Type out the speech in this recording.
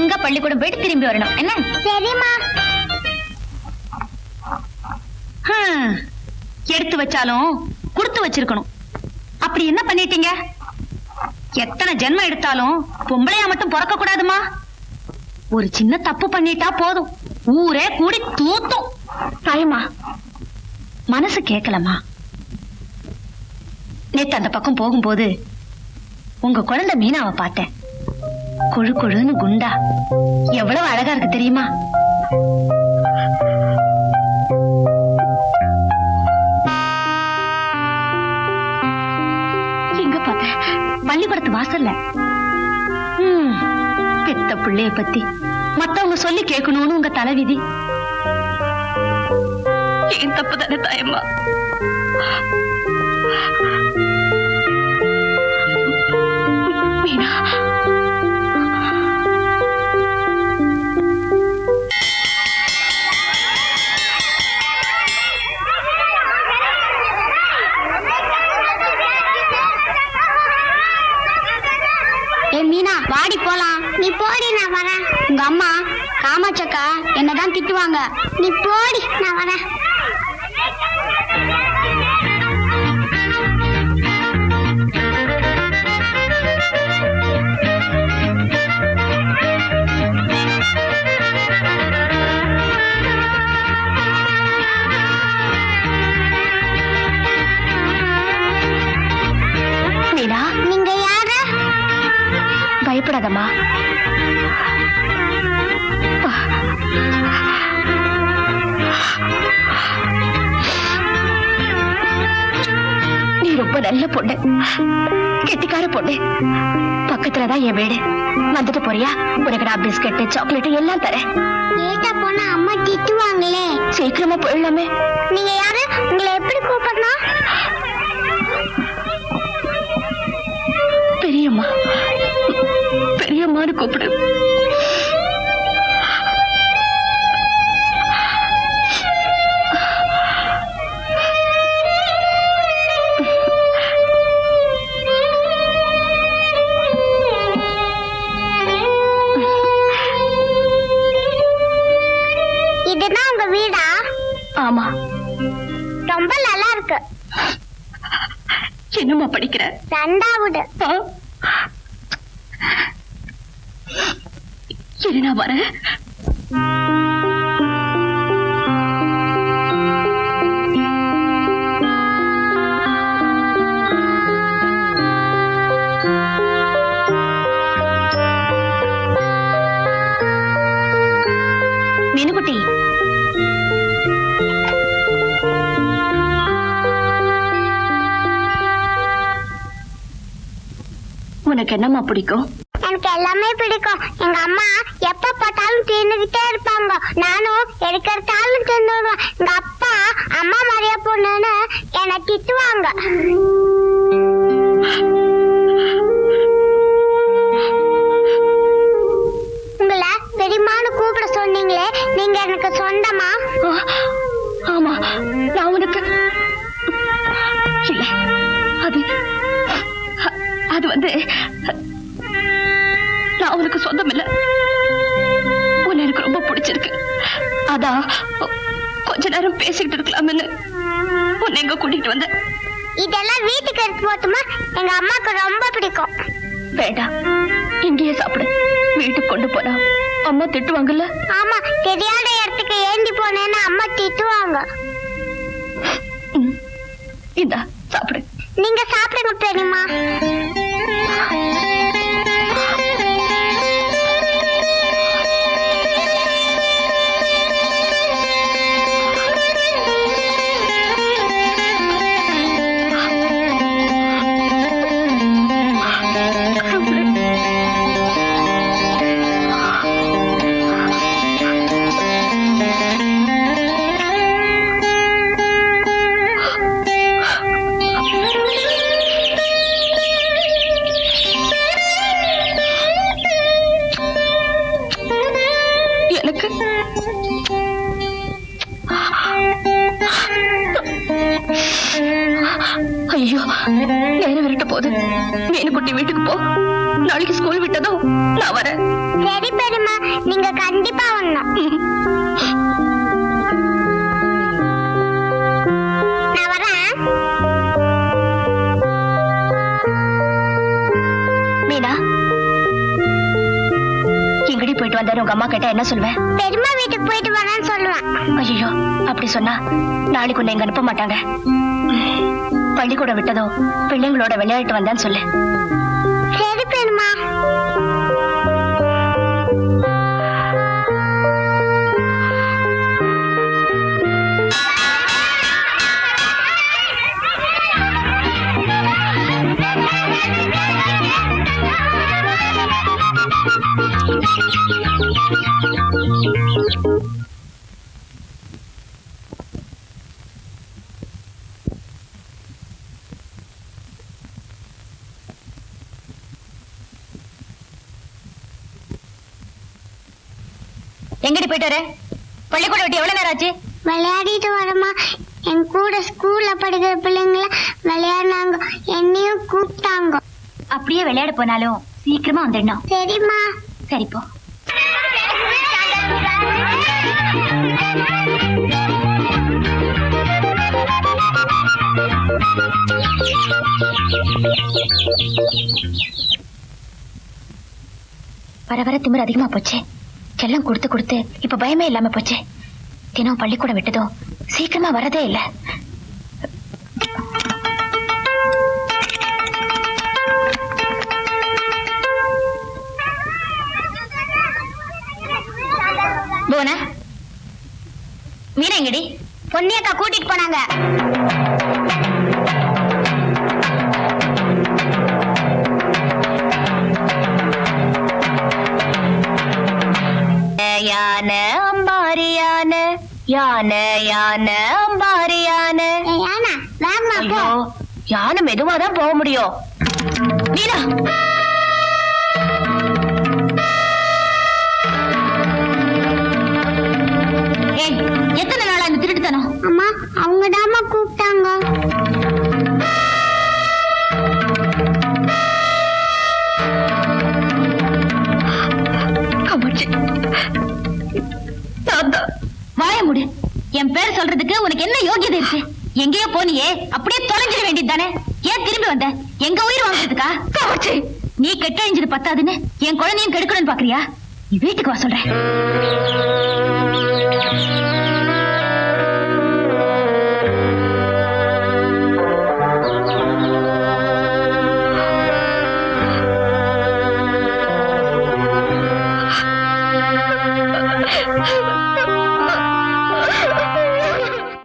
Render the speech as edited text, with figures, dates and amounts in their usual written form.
ஒழுங்கா பள்ளிக்கூடம் போயிட்டு திரும்பி வரணும். என்ன? சரிம்மா. எடுத்து வச்சாலும் கொடுத்து வச்சிருக்கணும். அப்படி என்ன பண்ணிட்டீங்க? எத்தனை ஜென்மம் எடுத்தாலும் பொம்பளையா மட்டும் பிறக்க கூடாதுமா. ஒரு சின்ன தப்பு பண்ணிட்டா போதும், ஊரே கூடி தூத்தும். தாயம்மா, மனசு கேட்கலமா. நேத்து அந்த பக்கம் போகும்போது உங்க குழந்தை மீனாவை பார்த்தேன். கொழு கொழுன்னு குண்டா, எவ்வளவு அழகா இருக்கு தெரியுமா? எங்க பார்த்த? பள்ளிக்கூடத்து வாசல்ல. பெத்த பிள்ளைய பத்தி மத்தவங்க சொல்லி கேட்கணும்னு உங்க தலைவிதி. ஏன் தப்பு தானே தாயம்மா? மீனா, மீனா வாடி போலாம். நீ போடி, நான் வரேன். உங்க அம்மா காமாட்சக்கா என்னதான் திட்டுவாங்க. நீ போடி, நான் வரேன். மீனா, நீங்க யாரு? பயப்படாதம்மா. நீ ரொம்ப நல்ல பொண்ணு, கெட்டிக்கார பொண்ணு. பக்கத்துலதான் என் வீடு. வந்துட்டு போறியா? உனக்கு நான் பிஸ்கட் சாக்லேட் எல்லாம் தரேன். லேட்டா போனா அம்மா திட்டுவாங்களே. சீக்கிரமா போயிடலாமே. நீங்க யாரு? உங்களை எப்படி கூப்பிடணும்? பெரியம்மா, பெரியம்மான்னு கூப்பிடு. இதுதான் உங்க வீடா? ஆமா. ரொம்ப நல்லா இருக்கு. என்னம்மா படிக்கிற? 2வது. சரி, நான் வரேன். மீனுக்குட்டி, உனக்கு என்னம்மா பிடிக்கும்? எனக்கு எல்லாமே பிடிக்கும். எங்க அம்மா எப்ப பார்த்தாலும் தின்னுகிட்டே இருப்பாங்க. நானும் எடுக்கிறதாலும் தின்னுடுவேன். எங்க அப்பா அம்மா மாதிரியா பொண்ணுன்னு என்னை திட்டுவாங்க. உங்களை பெரியம்மான்னு கூப்பிட சொன்னீங்களே, நீங்க எனக்கு சொந்தமா? ஆமா, நான் உனக்கு இல்ல. அது வந்து நான் உனக்கு சொந்தம் இல்ல. உன்னை எனக்கு ரொம்ப பிடிச்சிருக்கு. அதான் கொஞ்ச நேரம் பேசிக்கிட்டு இருக்கலாம்னு உன்னை எங்க கூட்டிட்டு வந்த. இதெல்லாம் வீட்டுக்கு எடுத்து போட்டுமா? எங்க அம்மாக்கு ரொம்ப பிடிக்கும். வேண்டாம், இங்கேயே சாப்பிடு. வீட்டுக்கு கொண்டு போனா அம்மா திட்டுவாங்கல்ல. ஆமா, தெரியாத இடத்துக்கு ஏந்தி போனேன்னு அம்மா திட்டுவாங்க. இந்தா சாப்பிடு. நீங்க சாப்பிடுங்க பெரியம்மா. ஐயோ, நேரம் விரட்ட போகுது. மீனுக்குட்டி வீட்டுக்கு போ. நாளைக்கு ஸ்கூல் விட்டதும் நான் வரேன். சரி பெரியம்மா, நீங்க கண்டிப்பா வரணும். நான் வரேன். மீனா, எங்கடி போயிட்டு வந்தாரு உங்க அம்மா கேட்டா என்ன சொல்லுவேன்? பெரியம்மா வீட்டுக்கு போயிட்டு வரேன்னு சொல்லுவேன். ஐயோ, அப்படி சொன்னா நாளைக்கு உன்னை எங்க அனுப்ப மாட்டாங்க. பள்ளிக்கூடம் விட்டதோ பிள்ளைங்களோட விளையாட்டு வந்தான்னு சொல்லு. சரி பெரியம்மா. எங்கடி போயிட்டு வர? பள்ளிக்கூடம் விட்டு எவ்வளவு நேரம் ஆச்சு? விளையாடிட்டு வரமா. என் கூட ஸ்கூல்ல படிக்கிற பிள்ளைங்கள விளையாடினாங்க, என்னையும் கூப்பிட்டாங்க. அப்படியே விளையாட போனாலும் சீக்கிரமா வந்துடணும். சரிம்மா. சரி போ. வர வர திமிரு அதிகமா போச்சு. செல்லம் கொடுத்து கொடுத்து இப்ப பயமே இல்லாம போச்சு. தினம் பள்ளிக்கூடம் விட்டதும் சீக்கிரமா வரதே இல்ல. போனா மீனா எங்கடி? பொன்னியக்கா கூட்டிட்டு போனாங்க. யானை அம்பாரி யானை, யானை யானை அம்பாரி யானை. யானா வேகமா போ. ஐயோ, யானை மெதுவாதான் போக முடியும். மீனா, ஏய், எத்தனை நாளா இந்த திருட்டுத்தனம்? அம்மா அவங்க தாமா கூப்பிட்டாங்க. வாய முடி. என் பேர் சொல்றதுக்கு உனக்கு என்ன யோகியதை இருக்கு? எங்கேயோ போனியே, அப்படியே தொலைஞ்சிட வேண்டியது தானே. ஏன் திரும்பி வந்த? எங்க உயிர் வாங்குறதுக்கா? நீ கெட்டழிஞ்சது பத்தாதுன்னு என் குழந்தையும் கெடுக்கணும்னு பாக்குறியா? நீ வீட்டுக்கு வா சொல்றேன்.